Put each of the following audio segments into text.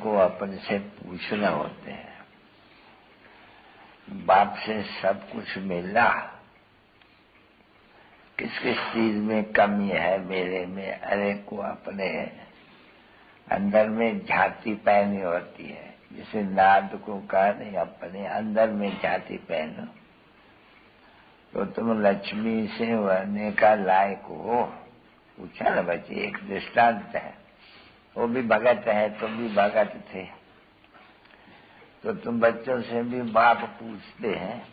को अपन से पूछना होते हैं। बाप से सब कुछ मिला, किस किस चीज में कमी है मेरे में, अरे को अपने अंदर में झांकी पहनी होती है। जैसे नाद को कहा नहीं, अपने अंदर में झांकी पहनो तो तुम लक्ष्मी से वरने का लायक हो। पूछा ना बच्चे, एक दृष्टांत है, वो भी भगत है, तुम भी भगत थे, तो तुम बच्चों से भी बाप पूछते हैं,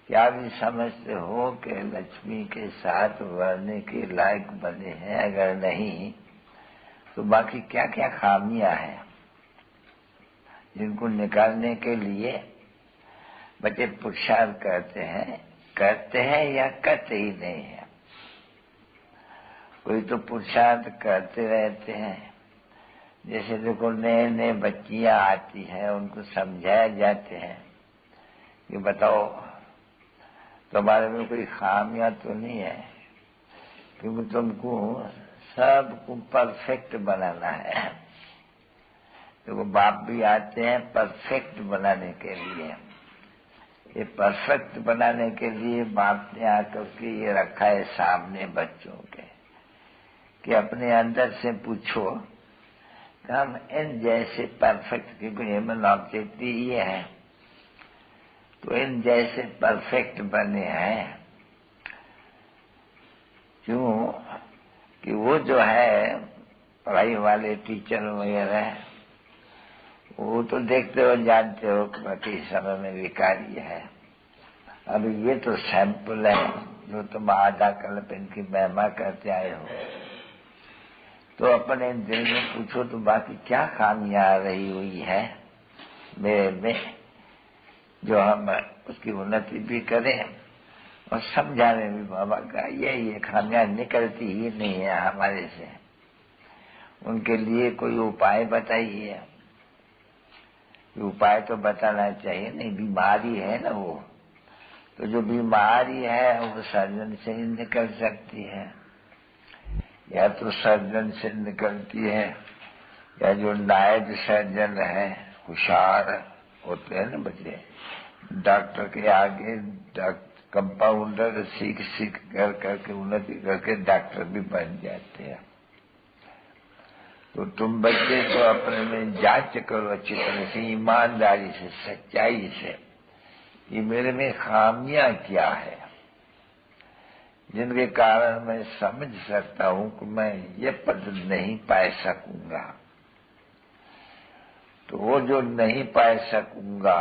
क्या भी समझते हो कि लक्ष्मी के साथ वरने के लायक बने हैं? अगर नहीं तो बाकी क्या क्या खामियां हैं जिनको निकालने के लिए बच्चे पुरुषार्थ करते हैं या करते ही नहीं है। कोई तो पुरुषार्थ करते रहते हैं। जैसे देखो, नए नए बच्चियां आती हैं, उनको समझाया जाते हैं कि बताओ तुम्हारे में कोई खामियां तो नहीं है, क्योंकि तुमको सबको परफेक्ट बनाना है। देखो, बाप भी आते हैं परफेक्ट बनाने के लिए। ये परफेक्ट बनाने के लिए बाप ने आकर के ये रखा है सामने बच्चों के, कि अपने अंदर से पूछो कि हम इन जैसे परफेक्ट, क्योंकि ह्यूमन ऑब्जेक्ट ये है, तो इन जैसे परफेक्ट बने हैं। क्यों कि वो जो है पढ़ाई वाले टीचर वगैरह, वो तो देखते हो जानते हो कि समय में विकारी है। अब ये तो सैंपल है जो तुम आधा कल्प इनकी महिमा करते आए हो। तो अपने दिल में पूछो तो बाकी क्या खामियां आ रही हुई है मेरे में, जो हम उसकी उन्नति भी करें और समझाने भी बाबा का ये खामियां निकलती ही नहीं है हमारे से। उनके लिए कोई उपाय बताइए। उपाय तो बताना चाहिए, नहीं बीमारी है ना वो, तो जो बीमारी है वो सर्जन से ही निकल सकती है, या तो सर्जन से निकलती है, या जो नायब सर्जन है, होशियार होते हैं ना बच्चे, डॉक्टर के आगे कंपाउंडर सीख करके उन्नति करके डॉक्टर भी बन जाते हैं। तो तुम बच्चे तो अपने में जांच करो अच्छी तरह से, ईमानदारी से, सच्चाई से, कि मेरे में खामियां क्या है जिनके कारण मैं समझ सकता हूं कि मैं ये पद नहीं पा सकूंगा। तो वो जो नहीं पा सकूंगा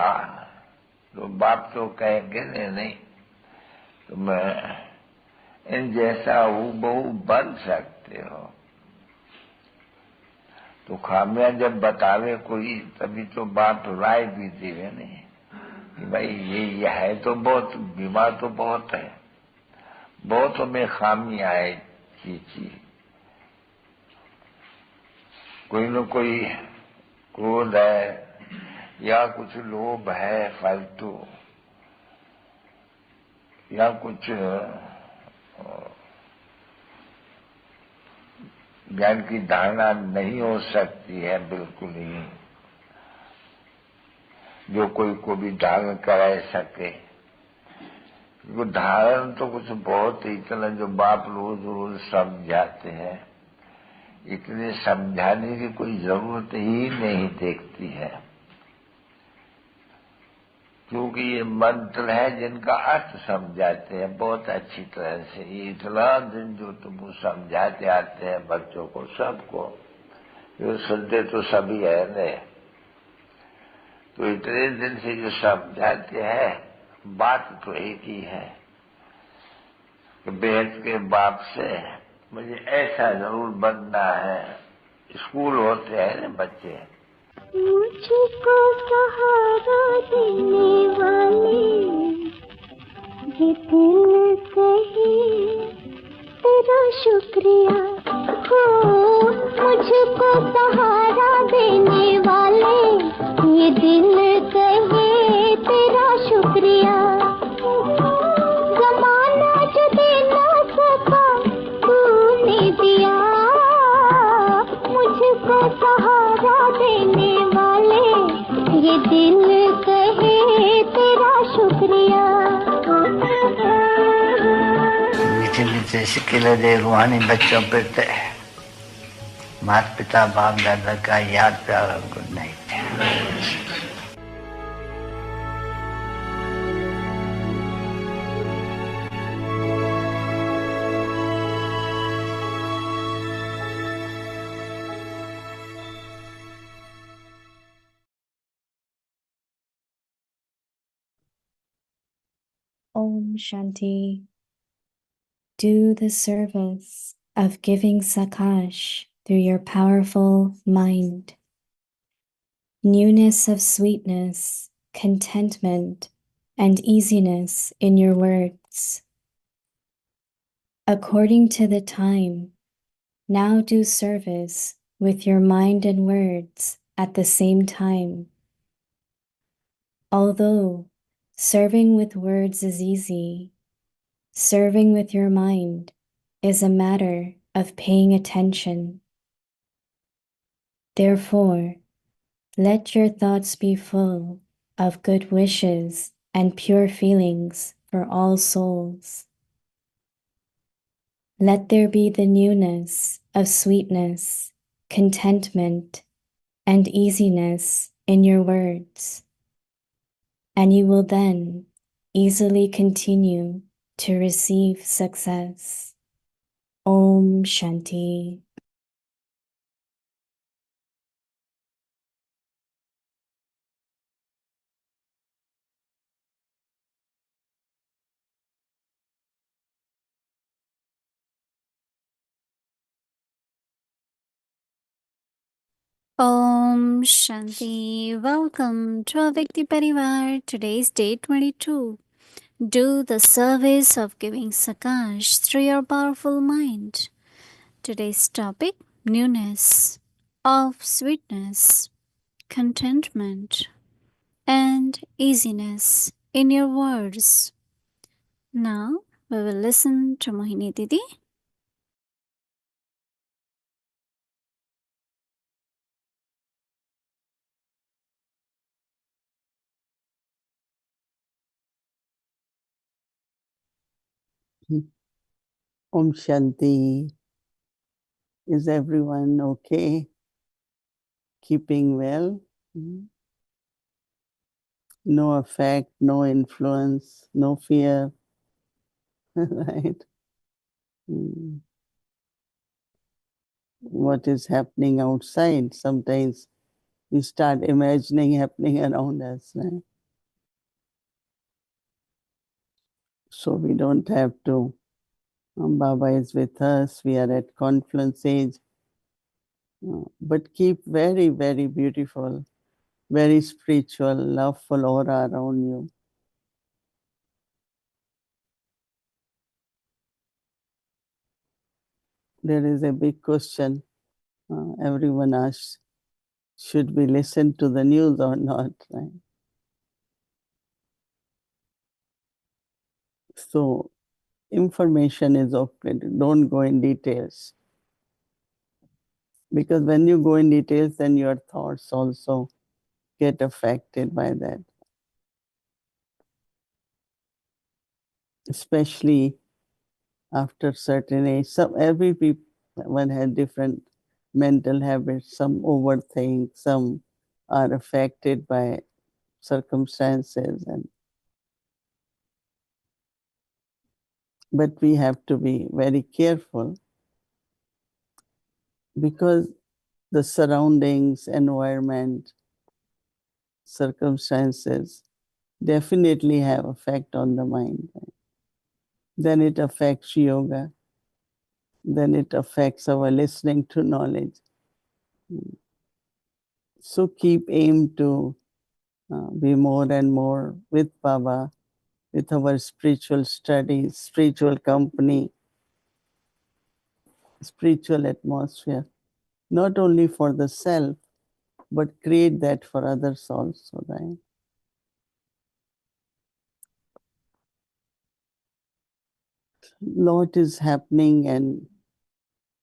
तो बाप तो कहेंगे नहीं तो मैं इन जैसा हूबहू बन सकते हो। तो खामियां जब बतावे कोई, तभी तो बाप राय भी देवे नहीं कि भाई ये है तो बहुत बीमार, तो बहुत है, बहुत में खामियां है चीज। कोई न कोई क्रोध है या कुछ लोभ है फालतू, या कुछ ज्ञान की धारणा नहीं हो सकती है बिल्कुल ही, जो कोई को भी धारण करा सके। वो धारण तो कुछ बहुत ही इतना जो बाप रोज रोज समझाते हैं, इतने समझाने की कोई जरूरत ही नहीं देखती है, क्योंकि ये मंत्र है जिनका अर्थ समझाते हैं बहुत अच्छी तरह से। ये इतना दिन जो तुमको समझाते आते हैं बच्चों को, सबको, जो सुनते तो सभी है ने, तो इतने दिन से जो समझाते हैं, बात तो एक ही है कि बेहद के बाप से मुझे ऐसा जरूर बनना है। स्कूल होते हैं ना बच्चे, मुझको सहारा देने वाले, ये दिल कहे तेरा शुक्रिया हो। मुझको सहारा देने वाले, ये दिल कहे तेरा शुक्रिया। ज़माना जो दे ना सका तूने दिया, मुझको सहारा देने मीठे मीठे सिक्के दे रूहानी बच्चों पर माता पिता बाप दादा का याद प्यार और good night. Om Shanti. Do the service of giving sakash through your powerful mind. Newness of sweetness, contentment, and easiness in your words. According to the time, now do service with your mind and words at the same time. Although serving with words is easy, serving with your mind is a matter of paying attention. Therefore, let your thoughts be full of good wishes and pure feelings for all souls. Let there be the newness of sweetness, contentment, and easiness in your words, and you will then easily continue to receive success. Om Shanti. Om Shanti. Welcome to Avyakti Parivar. Today's day 22. Do the service of giving sakash through your powerful mind. Today's topic, newness of sweetness, contentment, and easiness in your words. Now we will listen to Mohini Didi. Om Shanti. Is everyone okay? Keeping well? No effect, no influence, no fear. Right? What is happening outside? Sometimes we start imagining happening around us. Right? So we don't have to. Baba is with us. We are at confluence age. But keep very, very beautiful, very spiritual, loveful aura around you. There is a big question. Everyone asks, should we listen to the news or not? Right? So information is okay. Don't go in details. Because when you go in details, then your thoughts also get affected by that. Especially after certain age. Everyone has different mental habits. Some overthink, some are affected by circumstances, but we have to be very careful because the surroundings, environment, circumstances definitely have effect on the mind. Then it affects yoga. Then it affects our listening to knowledge. So keep aim to be more and more with Baba, with our spiritual studies, spiritual company, spiritual atmosphere, not only for the self, but create that for others also, right? Lot is happening, and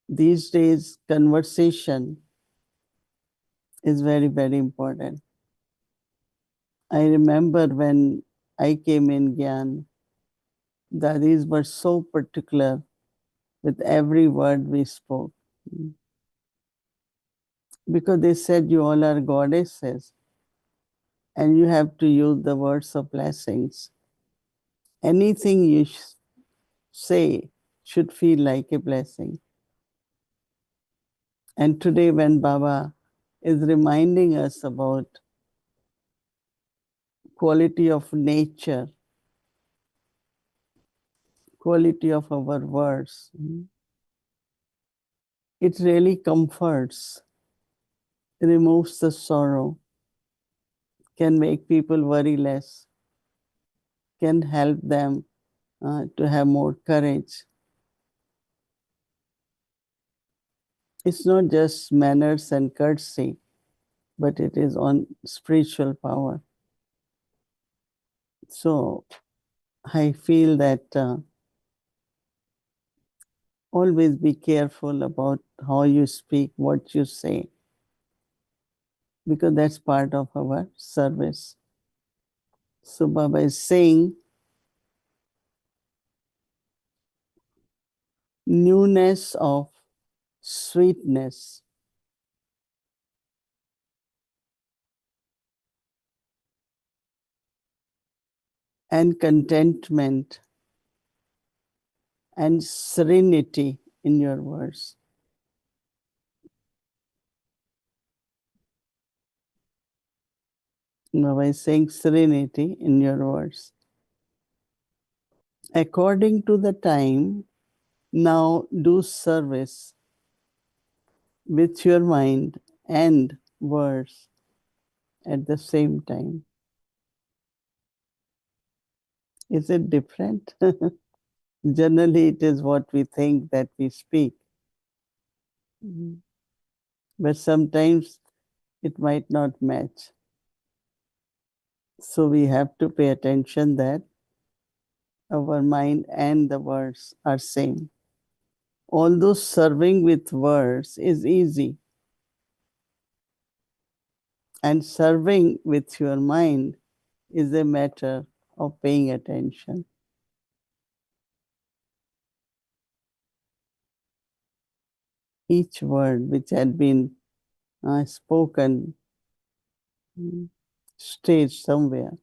these days conversation is very, very important. I remember when I came in Gyan, Dadis were so particular with every word we spoke. Because they said you all are goddesses and you have to use the words of blessings. Anything you say should feel like a blessing. And today, when Baba is reminding us about quality of nature, quality of our words, it really comforts, removes the sorrow, can make people worry less, can help them to have more courage. It's not just manners and courtesy, but it is on spiritual power. So I feel that always be careful about how you speak, what you say, because that's part of our service. So Baba is saying, newness of sweetness and contentment and serenity in your words. Baba is saying serenity in your words. According to the time, now do service with your mind and words at the same time. Is it different? Generally, it is what we think that we speak. But sometimes it might not match. So we have to pay attention that our mind and the words are same. Although serving with words is easy, and serving with your mind is a matter of paying attention. Each word which had been spoken stayed somewhere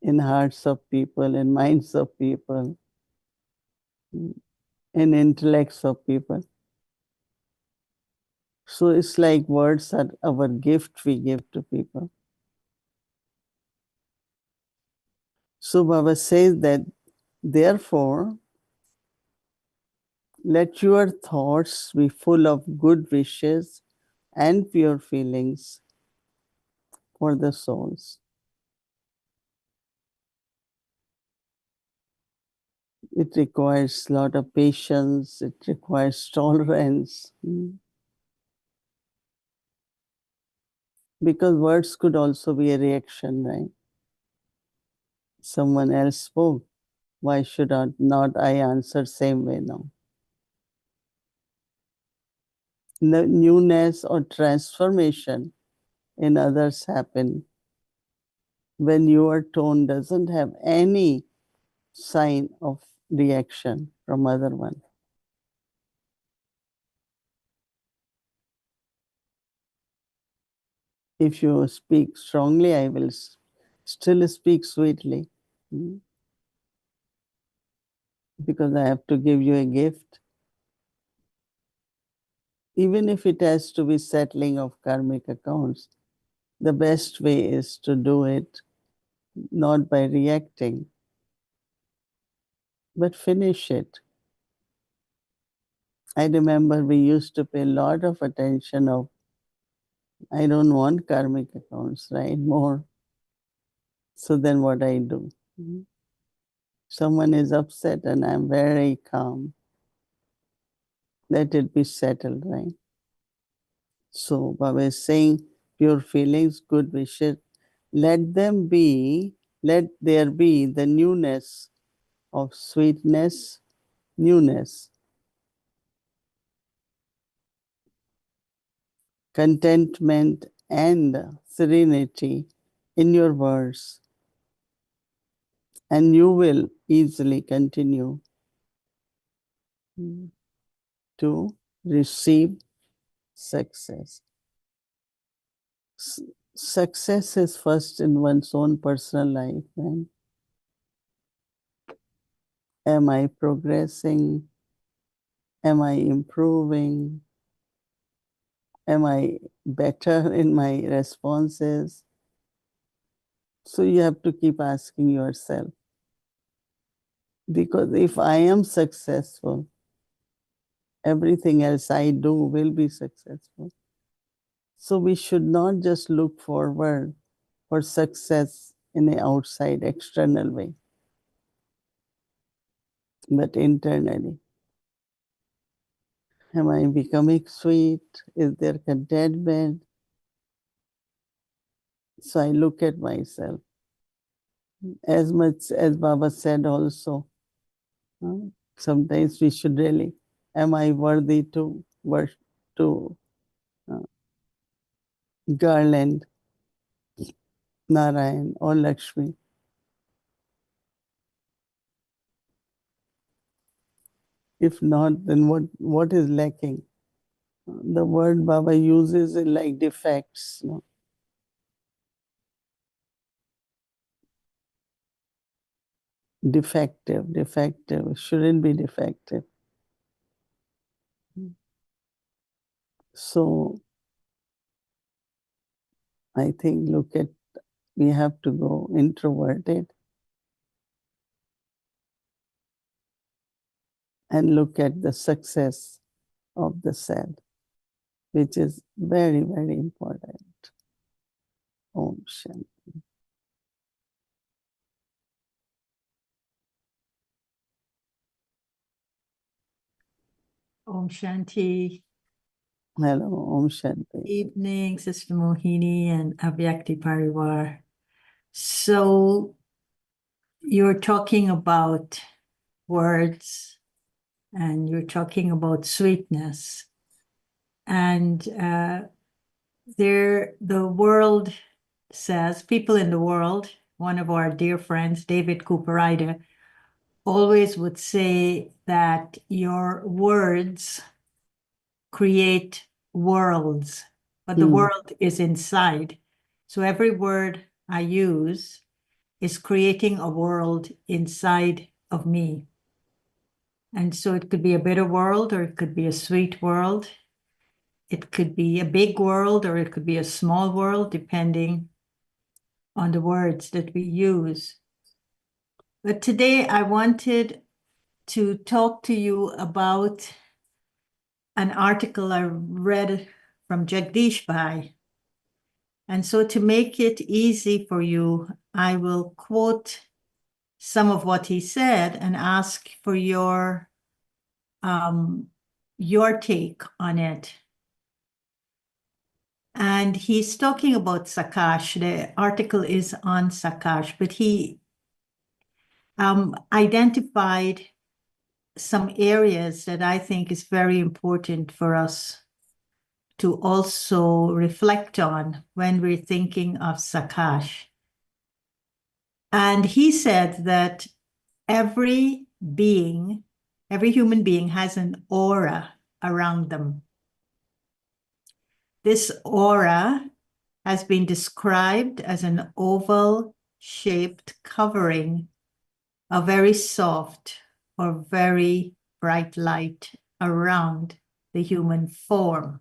in hearts of people, in minds of people, in intellects of people. So it's like words are our gift we give to people. So Baba says that, therefore, let your thoughts be full of good wishes and pure feelings for the souls. It requires a lot of patience, it requires tolerance. Because words could also be a reaction, right? Someone else spoke. Why should not I answer same way now? The newness or transformation in others happen when your tone doesn't have any sign of reaction from other one. If you speak strongly, I will still speak sweetly. Because I have to give you a gift. Even if it has to be settling of karmic accounts, the best way is to do it not by reacting, but finish it. I remember we used to pay a lot of attention of, I don't want karmic accounts, right? More. So then what I do? Someone is upset and I'm very calm. Let it be settled, right? So Baba is saying, pure feelings, good wishes, let there be the newness of sweetness, newness, contentment, and serenity in your words and you will easily continue to receive success. Success is first in one's own personal life. And am I progressing? Am I improving? Am I better in my responses? So you have to keep asking yourself. Because if I am successful, everything else I do will be successful. So we should not just look forward for success in an outside, external way, but internally. Am I becoming sweet? Is there contentment? So I look at myself. As much as Baba said also, sometimes we should really, am I worthy to worship, to garland Narayan or Lakshmi? If not, then what is lacking? The word Baba uses is like defects. No? Defective, shouldn't be defective. So I think we have to go introverted and look at the success of the self, which is very, very important. Om Shanti. Om Shanti. Hello, Om Shanti. Evening, Sister Mohini and Avyakti Parivar. So you're talking about words and you're talking about sweetness. And the world says, people in the world, one of our dear friends, David Cooperida, always would say that your words create worlds, but the world is inside. So every word I use is creating a world inside of me. And so it could be a bitter world, or it could be a sweet world. It could be a big world, or it could be a small world, depending on the words that we use. But today I wanted to talk to you about an article I read from Jagdish Bhai. And so to make it easy for you, I will quote some of what he said and ask for your take on it. And he's talking about sakash. The article is on sakash, but he identified some areas that I think is very important for us to also reflect on when we're thinking of sakash. And he said that every human being has an aura around them. This aura has been described as an oval-shaped covering of very soft or very bright light around the human form.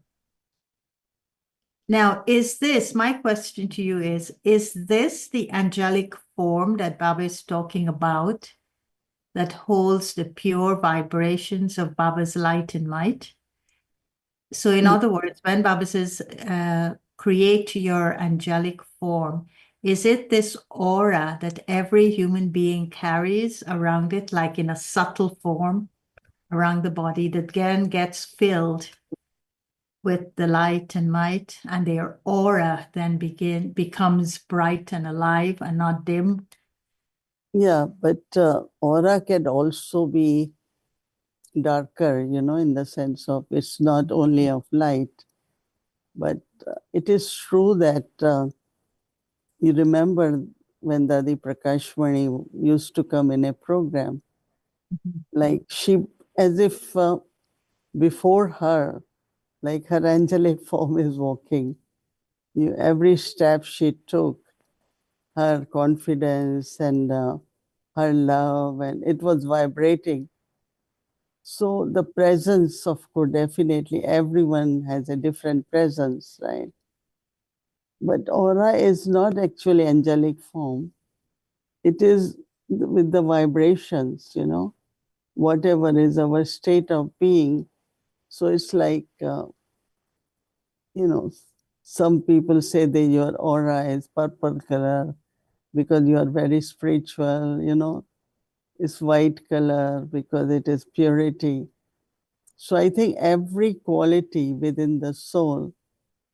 Now, my question to you is this the angelic form that Baba is talking about that holds the pure vibrations of Baba's light and might? So in other words, when Baba says, create your angelic form, is it this aura that every human being carries around it, like in a subtle form around the body, that then gets filled with the light and might, and their aura then becomes bright and alive and not dim? Yeah, but aura can also be darker, in the sense of it's not only of light, but it is true that you remember when Dadi Prakashmani used to come in a program, like she, as if before her, like her angelic form is walking. Every step she took, her confidence and her love, and it was vibrating. So the presence, of course, definitely everyone has a different presence, right? But aura is not actually angelic form. It is with the vibrations, whatever is our state of being. So it's like, some people say that your aura is purple color because you are very spiritual, it's white color because it is purity. So I think every quality within the soul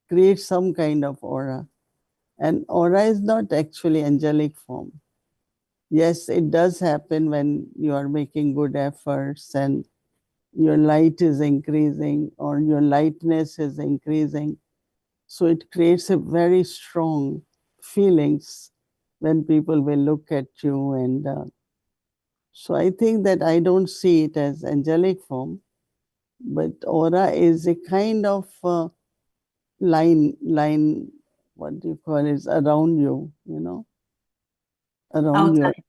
creates some kind of aura. And aura is not actually angelic form. Yes, it does happen when you are making good efforts and your light is increasing or your lightness is increasing. So it creates a very strong feelings when people will look at you. And so I think that I don't see it as angelic form, but aura is a kind of line, what do you call it, around you, around your, Outside.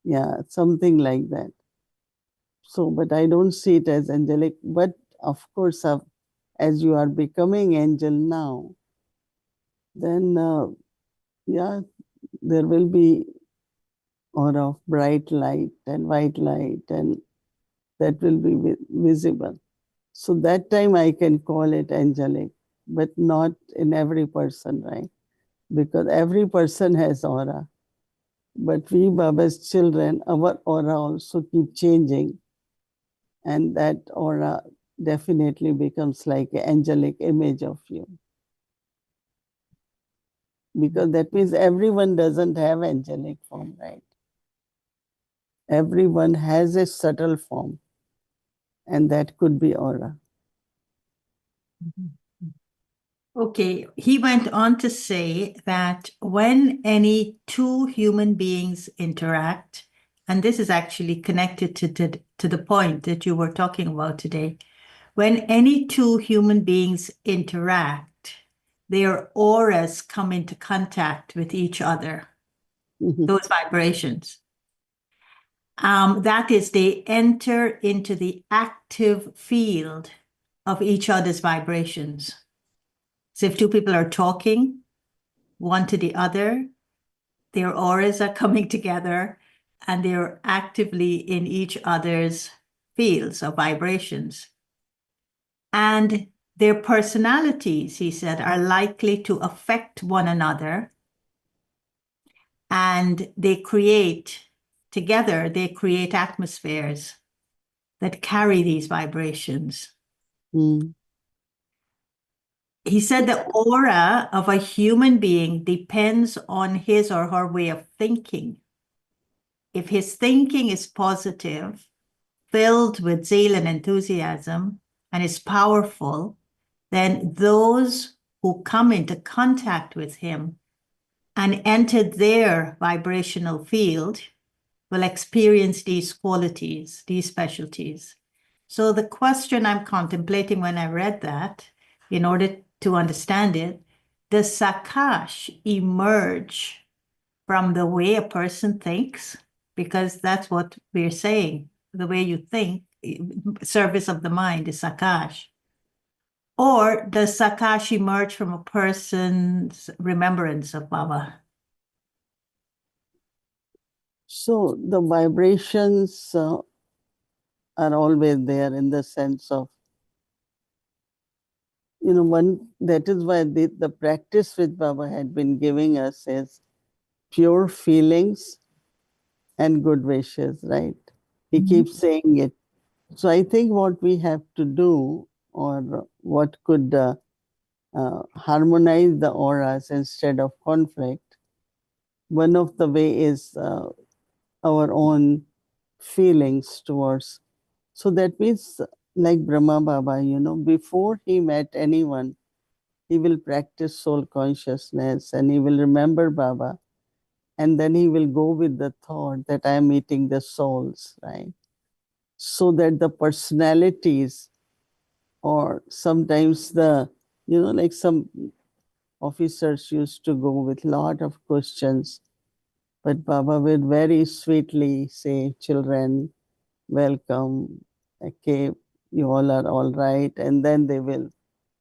yeah, something like that. So, but I don't see it as angelic. But of course, as you are becoming angel now, then yeah, there will be aura of bright light and white light, and that will be visible. So that time I can call it angelic, but not in every person, right? Because every person has aura. But we Baba's children, our aura also keep changing. And that aura definitely becomes like an angelic image of you. Because that means everyone doesn't have angelic form, right? Everyone has a subtle form, and that could be aura. Okay, he went on to say that when any two human beings interact, and this is actually connected to the point that you were talking about today, when any two human beings interact, their auras come into contact with each other, those vibrations. That is, they enter into the active field of each other's vibrations. So if two people are talking, one to the other, their auras are coming together and they're actively in each other's fields of vibrations. And their personalities, he said, are likely to affect one another. And they create atmospheres that carry these vibrations. Mm. He said the aura of a human being depends on his or her way of thinking. If his thinking is positive, filled with zeal and enthusiasm, and is powerful, then those who come into contact with him and enter their vibrational field will experience these qualities, these specialties. So the question I'm contemplating when I read that, in order to understand it, does sakash emerge from the way a person thinks? Because that's what we're saying. The way you think, service of the mind is sakash. Or does sakash emerge from a person's remembrance of Baba? So the vibrations are always there in the sense of, that is why the practice which Baba had been giving us is pure feelings and good wishes, right? He keeps saying it. So I think what we have to do, or what could harmonize the auras instead of conflict, one of the way is our own feelings towards. So that means, like Brahma Baba, before he met anyone, he will practice soul consciousness and he will remember Baba. and then he will go with the thought that I am meeting the souls, right? So that the personalities, or sometimes like some officers used to go with lot of questions, but Baba would very sweetly say, children, welcome, okay, you all are all right, and then they will.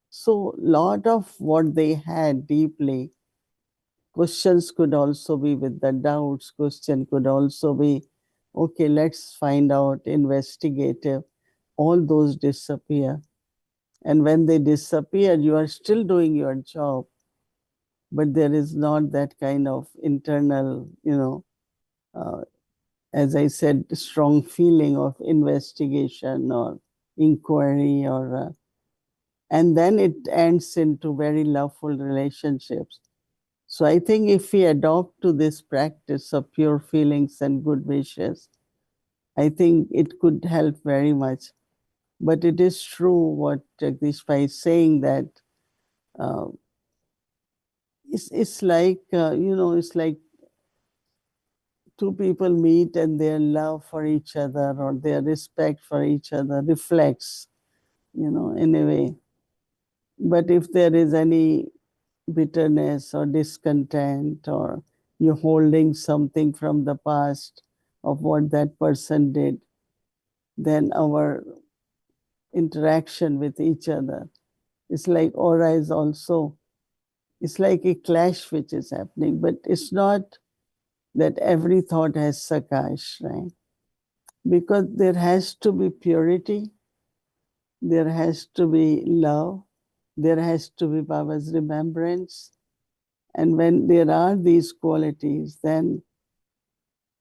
So lot of what they had deeply, questions could also be with the doubts, question could also be, okay, let's find out, investigative, all those disappear. And when they disappear, you are still doing your job, but there is not that kind of internal, uh, as I said, strong feeling of investigation or inquiry, and then it ends into very loveful relationships. So I think if we adopt to this practice of pure feelings and good wishes, I think it could help very much. But it is true what Jagdish Pai is saying, that uh, it's like, it's like two people meet and their love for each other or their respect for each other reflects, in a way. But if there is any bitterness or discontent, or you're holding something from the past of what that person did, then our interaction with each other is like aura is also, it's like a clash which is happening. But it's not that every thought has sakash, right? Because there has to be purity, there has to be love, there has to be Baba's remembrance. And when there are these qualities, then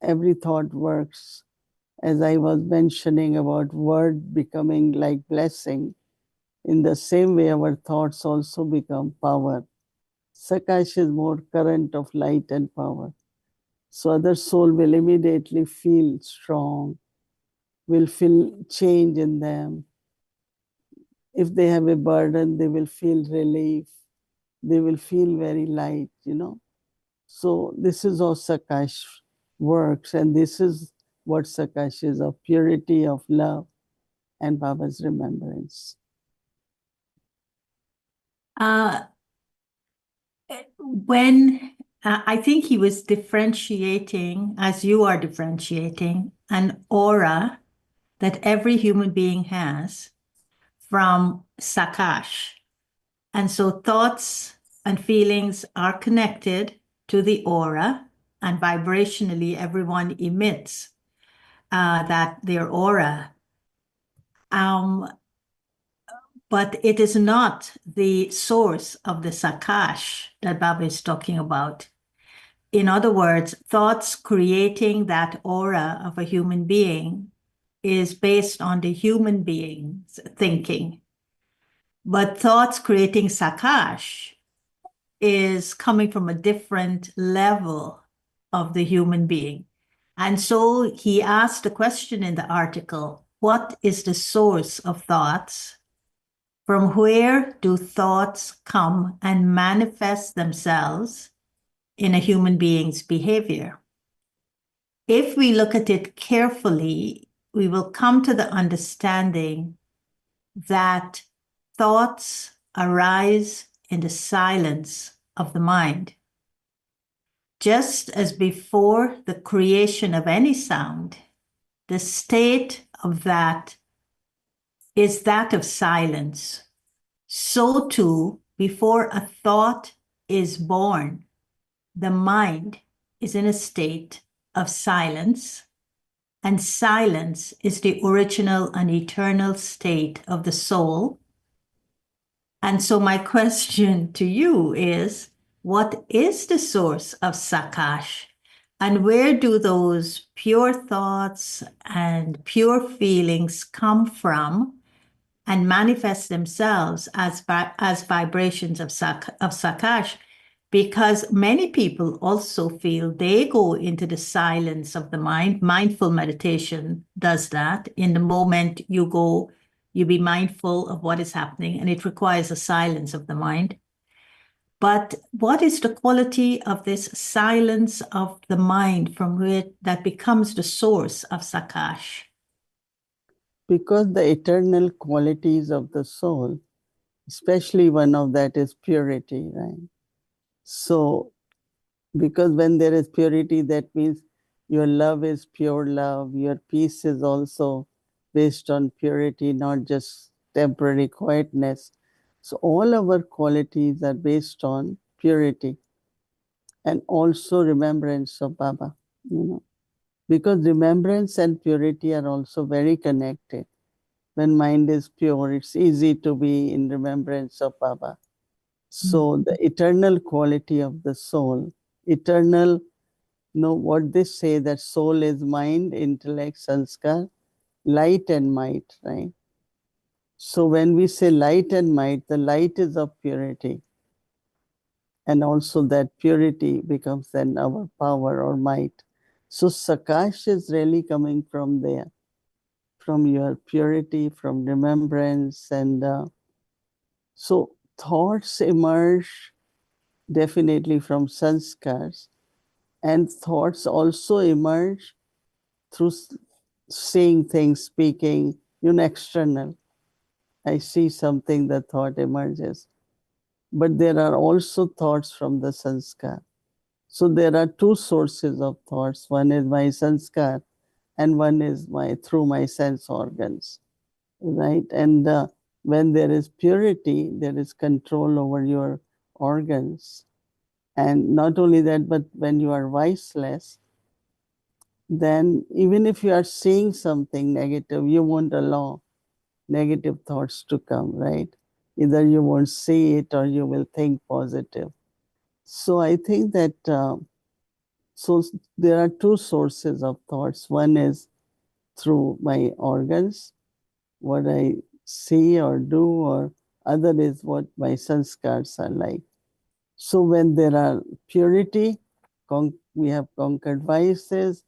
every thought works. As I was mentioning about word becoming like blessing, in the same way our thoughts also become power. Sakash is more current of light and power. So other soul will immediately feel strong, will feel change in them. If they have a burden, they will feel relief. They will feel very light, So this is how Sakash works, and this is what Sakash is, of purity, of love, and Baba's remembrance. When I think he was differentiating, as you are differentiating, an aura that every human being has from sakash. And so thoughts and feelings are connected to the aura, and vibrationally everyone emits that their aura. But it is not the source of the sakash that Baba is talking about. In other words, thoughts creating that aura of a human being is based on the human being's thinking. But thoughts creating sakash is coming from a different level of the human being. And so he asked the question in the article, what is the source of thoughts? From where do thoughts come and manifest themselves in a human being's behavior? If we look at it carefully, we will come to the understanding that thoughts arise in the silence of the mind. Just as before the creation of any sound, the state of that is that of silence. So too, before a thought is born, the mind is in a state of silence, and silence is the original and eternal state of the soul. And so my question to you is, what is the source of sakash? And where do those pure thoughts and pure feelings come from and manifest themselves as vibrations of sakash? Because many people also feel they go into the silence of the mind. Mindful meditation does that. In the moment you go, you be mindful of what is happening, and it requires a silence of the mind. But what is the quality of this silence of the mind from which that becomes the source of sakash? Because the eternal qualities of the soul, especially one of that is purity, right? So, because when there is purity, that means your love is pure love, your peace is also based on purity, not just temporary quietness. So, all our qualities are based on purity and also remembrance of Baba, you know, because remembrance and purity are also very connected. When mind is pure, it's easy to be in remembrance of Baba. So the eternal quality of the soul, eternal, what they say that soul is mind, intellect, sanskar, light and might, right? So when we say light and might, the light is of purity. And also that purity becomes then our power or might. So sakash is really coming from there, from your purity, from remembrance. And so thoughts emerge definitely from sanskars, and thoughts also emerge through seeing things, speaking, external. I see something, the thought emerges. But there are also thoughts from the sanskar. So there are two sources of thoughts. One is my sanskar, and one is through my sense organs, right? And when there is purity, there is control over your organs. And not only that, but when you are viceless, then even if you are seeing something negative, you won't allow negative thoughts to come, right? Either you won't see it or you will think positive. So I think that so there are two sources of thoughts. One is through my organs, what I see or do, or other is what my sanskars are like. So when there are purity, we have conquered vices,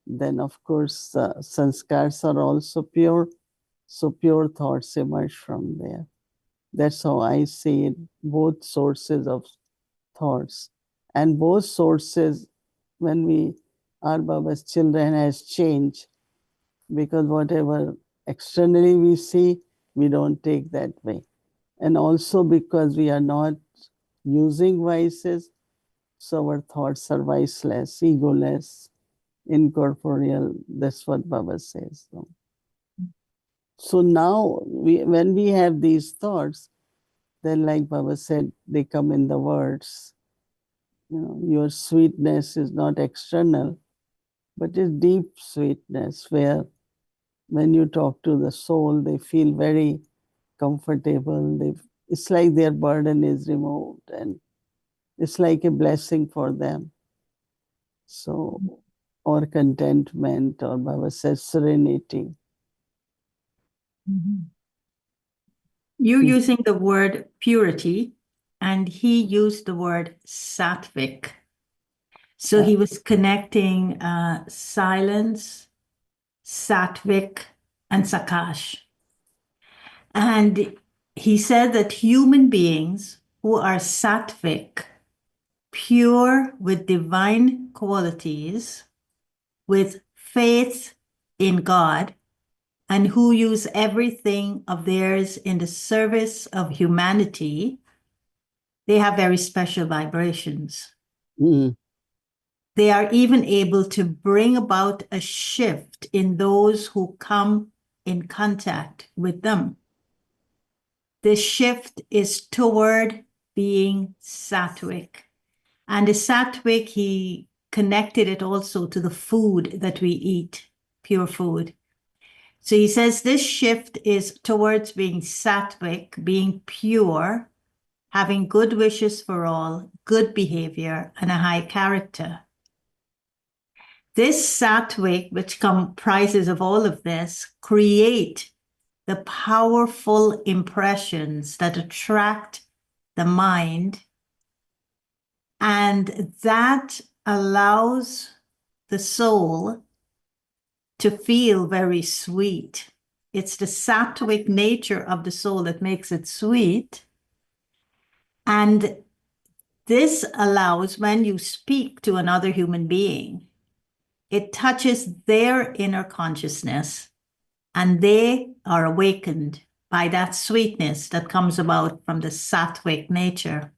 then of course sanskars are also pure. So pure thoughts emerge from there. That's how I see it, both sources of thoughts. And both sources, when we are Baba's children, has changed, because whatever externally we see, we don't take that way. And also because we are not using vices, so our thoughts are viceless, egoless, incorporeal. That's what Baba says. So now, when we have these thoughts, then like Baba said, they come in the words. Your sweetness is not external, but it's deep sweetness, where when you talk to the soul, they feel very comfortable. It's like their burden is removed, and it's like a blessing for them. So, or contentment, or Baba says serenity. You're using the word purity, and he used the word Satvic. So he was connecting silence, Satvic, and sakash. And he said that human beings who are Satvic, pure with divine qualities, with faith in God, and who use everything of theirs in the service of humanity, they have very special vibrations. Mm. They are even able to bring about a shift in those who come in contact with them. This shift is toward being Satvic. And the Satvic, he connected it also to the food that we eat, pure food. So he says this shift is towards being Satvic, being pure, having good wishes for all, good behavior, and a high character. This Satvic, which comprises of all of this, create the powerful impressions that attract the mind, and that allows the soul to feel very sweet. It's the Satvic nature of the soul that makes it sweet. And this allows, when you speak to another human being, it touches their inner consciousness, and they are awakened by that sweetness that comes about from the Satvic nature.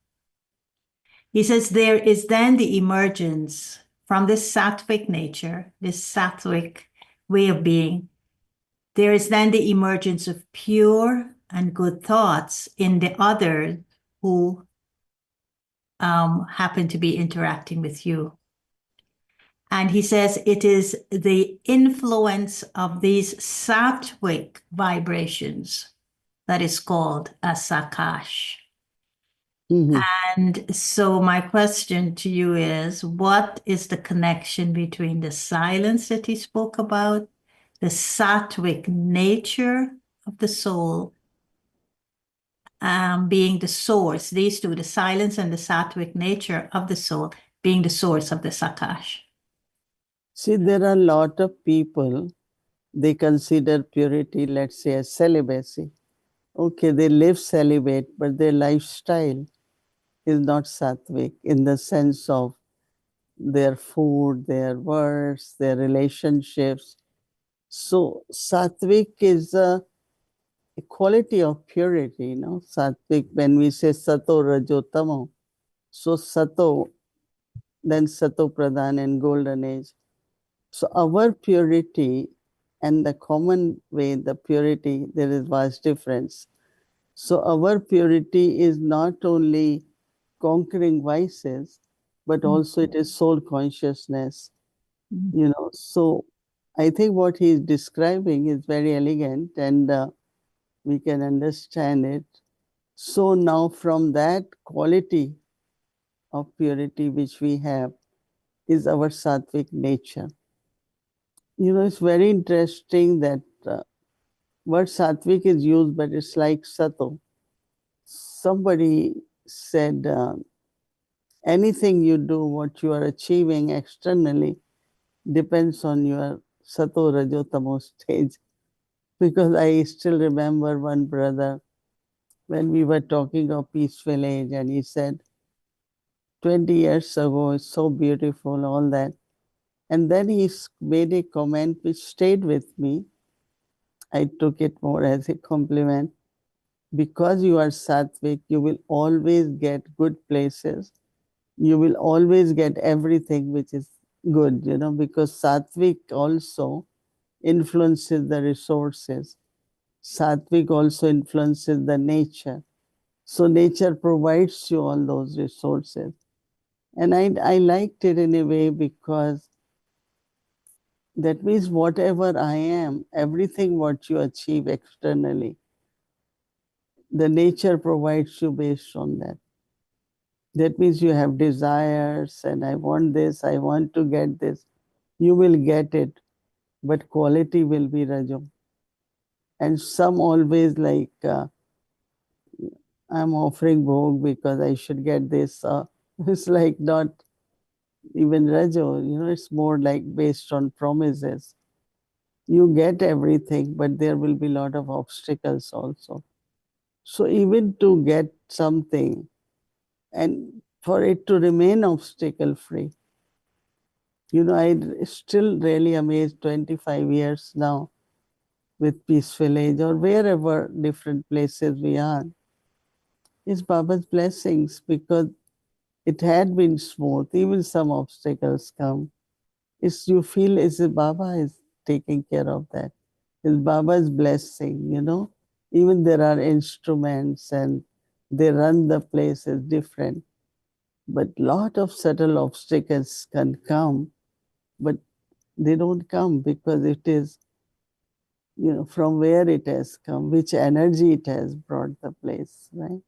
He says there is then the emergence from this Satvic nature, this Satvic way of being. There is then the emergence of pure and good thoughts in the others who happen to be interacting with you. And he says it is the influence of these Satvic vibrations that is called a sakash. Mhm. And so my question to you is, what is the connection between the silence that he spoke about, the Satvic nature of the soul, being the source, these two, the silence and the Satvic nature of the soul, being the source of the sakash? See, there are a lot of people, they consider purity, let's say, as celibacy. Okay, they live celibate, but their lifestyle is not sattvic in the sense of their food, their words, their relationships. So sattvic is a quality of purity, Sattvic, when we say sato rajo tamo, so sato, then sato pradhan and golden age. So our purity and the common way, the purity, there is vast difference. So our purity is not only conquering vices, but also it is soul consciousness, So I think what he is describing is very elegant, and we can understand it. So now from that quality of purity which we have is our sattvic nature. It's very interesting that word sattvic is used, but it's like sato. Somebody said, anything you do, what you are achieving externally, depends on your sato rajo tamo stage. Because I still remember one brother when we were talking of peaceful age, and he said, 20 years ago, it's so beautiful, all that. And then he made a comment which stayed with me. I took it more as a compliment. Because you are sattvic, you will always get good places. You will always get everything which is good, because sattvic also influences the resources. Sattvic also influences the nature. So nature provides you all those resources. And I liked it in a way because that means whatever I am, everything what you achieve externally, the nature provides you based on that. That means you have desires and I want this, I want to get this. You will get it, but quality will be rajam. And some always like, I'm offering bhog because I should get this. It's like not even rajo, it's more like based on promises. You get everything, but there will be a lot of obstacles also. So even to get something and for it to remain obstacle free, I still really amazed 25 years now with Peaceful Age or wherever different places we are. It's Baba's blessings because it had been smooth. Even some obstacles come. You feel as if Baba is taking care of that. It's Baba's blessing, Even there are instruments and they run the place as different. But lot of subtle obstacles can come, but they don't come because it is, from where it has come, which energy it has brought the place, right?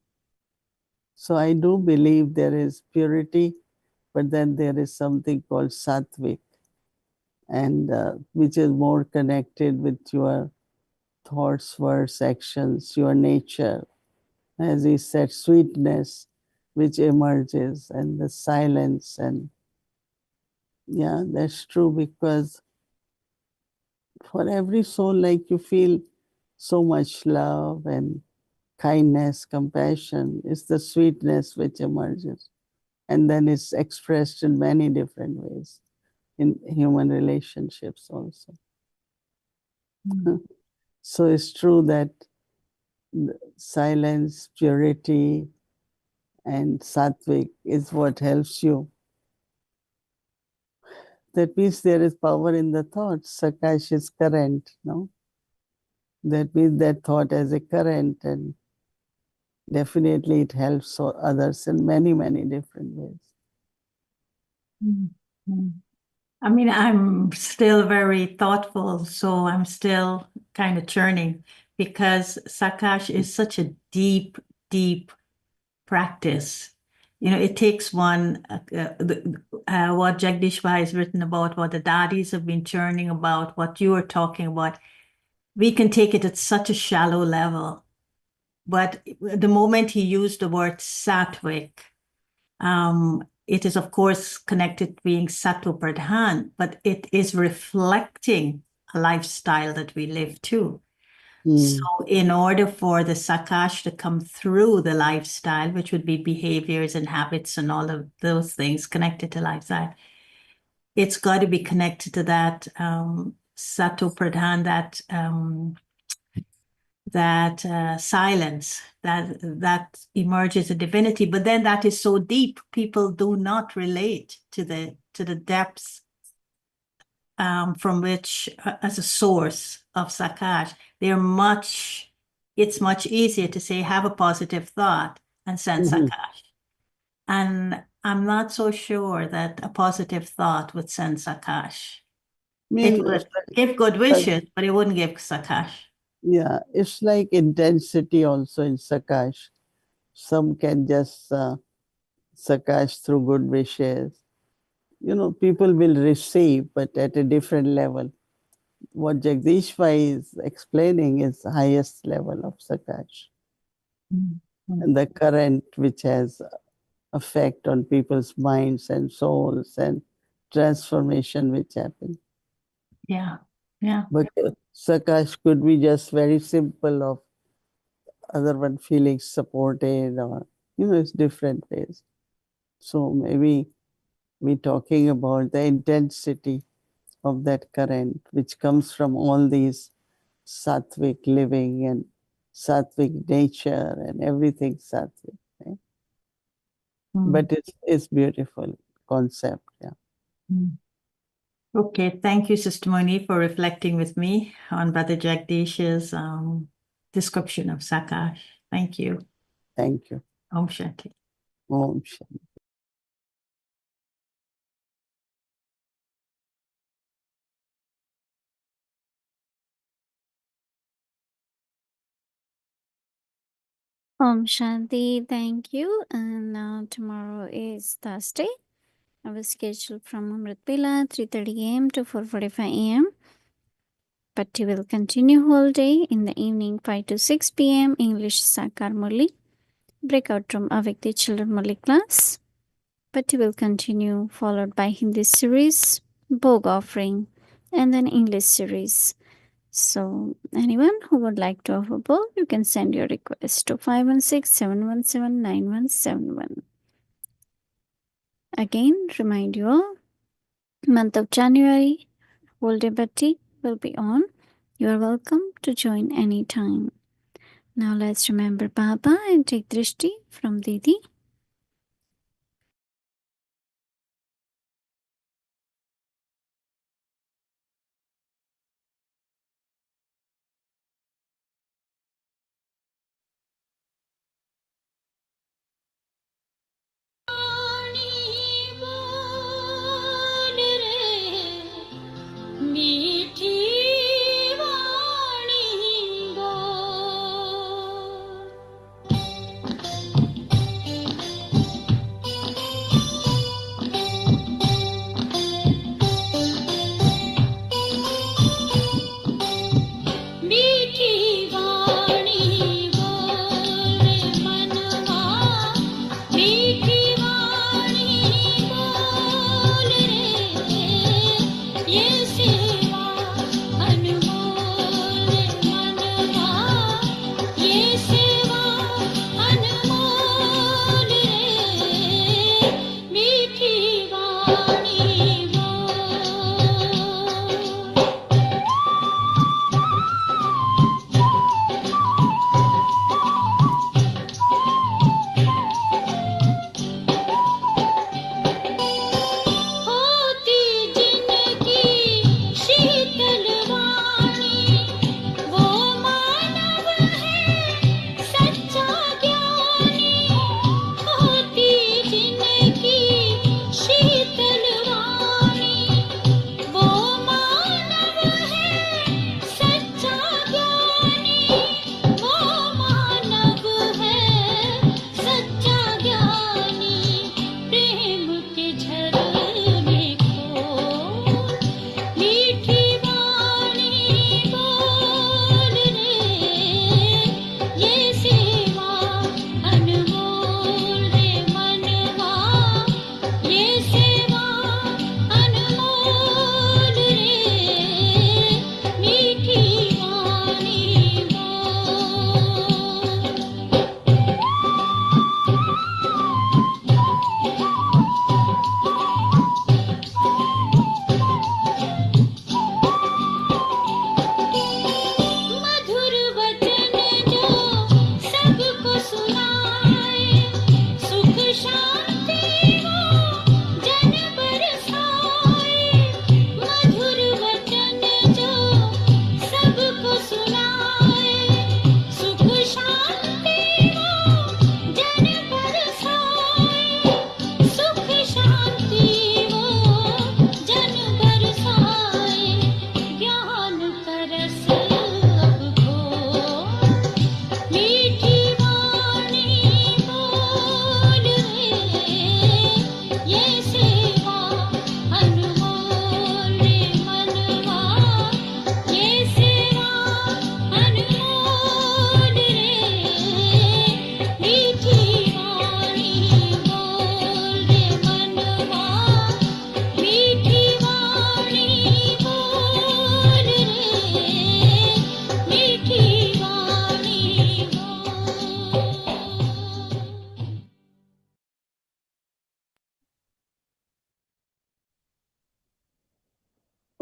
So I do believe there is purity, but then there is something called sattvic, and which is more connected with your thoughts, words, actions, your nature. As he said, sweetness, which emerges, and the silence. And yeah, that's true because for every soul, like you feel so much love and kindness, compassion, is the sweetness which emerges. And then it's expressed in many different ways in human relationships also. So it's true that silence, purity, and Satvic is what helps you. That means there is power in the thought. Sakash is current, no? That means that thought as a current, and definitely it helps others in many, many different ways. I mean, I'm still very thoughtful, so I'm still kind of churning because Sakash is such a deep, deep practice. You know, it takes one, what Jagdish Bhai has written about, what the daddies have been churning about, what you were talking about. We can take it at such a shallow level. But the moment he used the word Satvic, it is, of course, connected to being Sattva Pradhan, but it is reflecting a lifestyle that we live too. So in order for the Sakash to come through the lifestyle, which would be behaviors and habits and all of those things connected to lifestyle, it's got to be connected to that Sattva Pradhan, that silence that emerges a divinity, but then that is so deep, people do not relate to the depths from which, as a source of sakash, it's much easier to say, have a positive thought and send sakash. And I'm not so sure that a positive thought would send sakash. It would give good wishes, but it wouldn't give sakash. Yeah, it's like intensity also in sakash. Some can just sakash through good wishes. You know, people will receive, but at a different level. What Jagdish Bhai is explaining is the highest level of sakash. And the current which has effect on people's minds and souls and transformation which happens. Yeah, yeah. But sakash could be just very simple of other one feeling supported, or, you know, it's different ways. So maybe we're talking about the intensity of that current, which comes from all these Satvic living and Satvic nature and everything Satvic. Right? But it's beautiful concept. Yeah. Okay, thank you, Sister Moni, for reflecting with me on Brother Jagdish's description of Sakash. Thank you. Thank you. Om Shanti. Om Shanti. Om Shanti, thank you. And now tomorrow is Thursday. Our schedule from Amrit Pila, 3:30 a.m. to 4:45 a.m. But we will continue whole day in the evening, 5 to 6 p.m. English Sakar Murli. Breakout from Avikti Children Murli class. But we will continue, followed by Hindi series, Bhog offering, and then English series. So anyone who would like to offer Bhog, you can send your request to 516-717-9171. Again, remind you all, month of January, whole day Bhatti will be on. You are welcome to join anytime. Now let's remember Baba and take Drishti from Didi.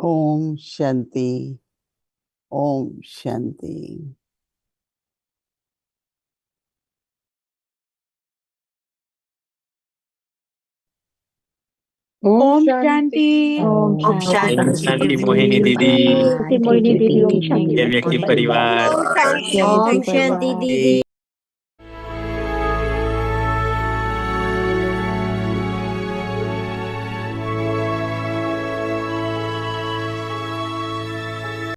Om Shanti. Om Shanti. Om Shanti. Om Om Shanti. Shanti Mohini Didi, Shanti Mohini Didi. Om Shanti. ये व्यक्ति परिवार Om Shanti Didi.